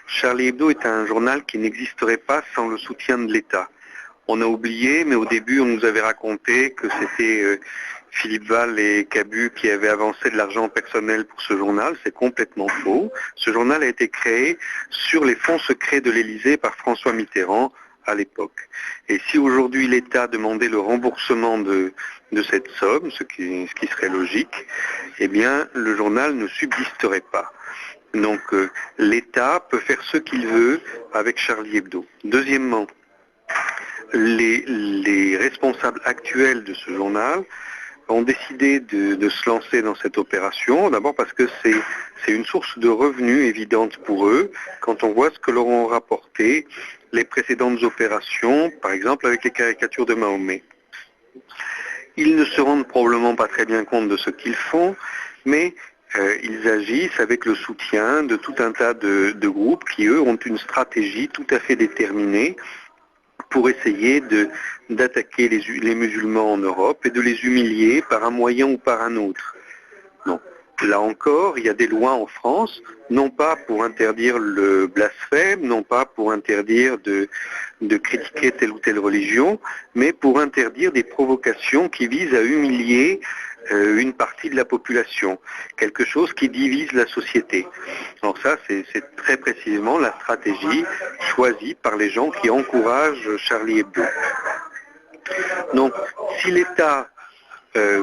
Charlie Hebdo est un journal qui n'existerait pas sans le soutien de l'État. On a oublié, mais au début, on nous avait raconté que c'était Philippe Val et Cabu qui avaient avancé de l'argent personnel pour ce journal. C'est complètement faux. Ce journal a été créé sur les fonds secrets de l'Élysée par François Mitterrand à l'époque. Et si aujourd'hui l'État demandait le remboursement de cette somme, ce qui serait logique, eh bien, le journal ne subsisterait pas. Donc l'État peut faire ce qu'il veut avec Charlie Hebdo. Deuxièmement, les responsables actuels de ce journal ont décidé de se lancer dans cette opération, d'abord parce que c'est une source de revenus évidente pour eux, quand on voit ce que leur ont rapporté les précédentes opérations, par exemple avec les caricatures de Mahomet. Ils ne se rendent probablement pas très bien compte de ce qu'ils font, mais ils agissent avec le soutien de tout un tas de groupes qui, eux, ont une stratégie tout à fait déterminée pour essayer d'attaquer les musulmans en Europe et de les humilier par un moyen ou par un autre. Donc, là encore, il y a des lois en France, non pas pour interdire le blasphème, non pas pour interdire de critiquer telle ou telle religion, mais pour interdire des provocations qui visent à humilier une partie de la population, quelque chose qui divise la société. Alors ça, c'est très précisément la stratégie choisie par les gens qui encouragent Charlie Hebdo. Donc, si l'État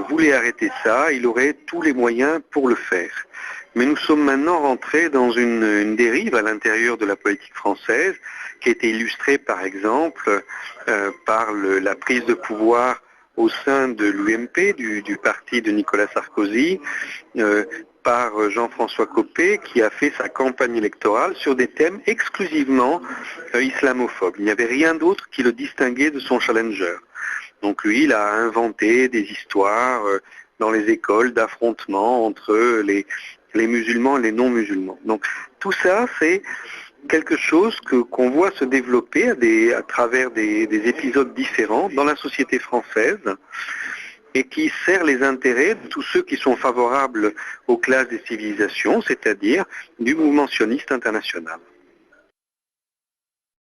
voulait arrêter ça, il aurait tous les moyens pour le faire. Mais nous sommes maintenant rentrés dans une dérive à l'intérieur de la politique française, qui a été illustrée par exemple par la prise de pouvoir au sein de l'UMP, du parti de Nicolas Sarkozy, par Jean-François Copé, qui a fait sa campagne électorale sur des thèmes exclusivement islamophobes. Il n'y avait rien d'autre qui le distinguait de son challenger. Donc lui, il a inventé des histoires dans les écoles d'affrontements entre les musulmans et les non-musulmans. Donc tout ça, c'est quelque chose qu'on voit se développer à travers des épisodes différents dans la société française et qui sert les intérêts de tous ceux qui sont favorables aux classes des civilisations, c'est-à-dire du mouvement sioniste international.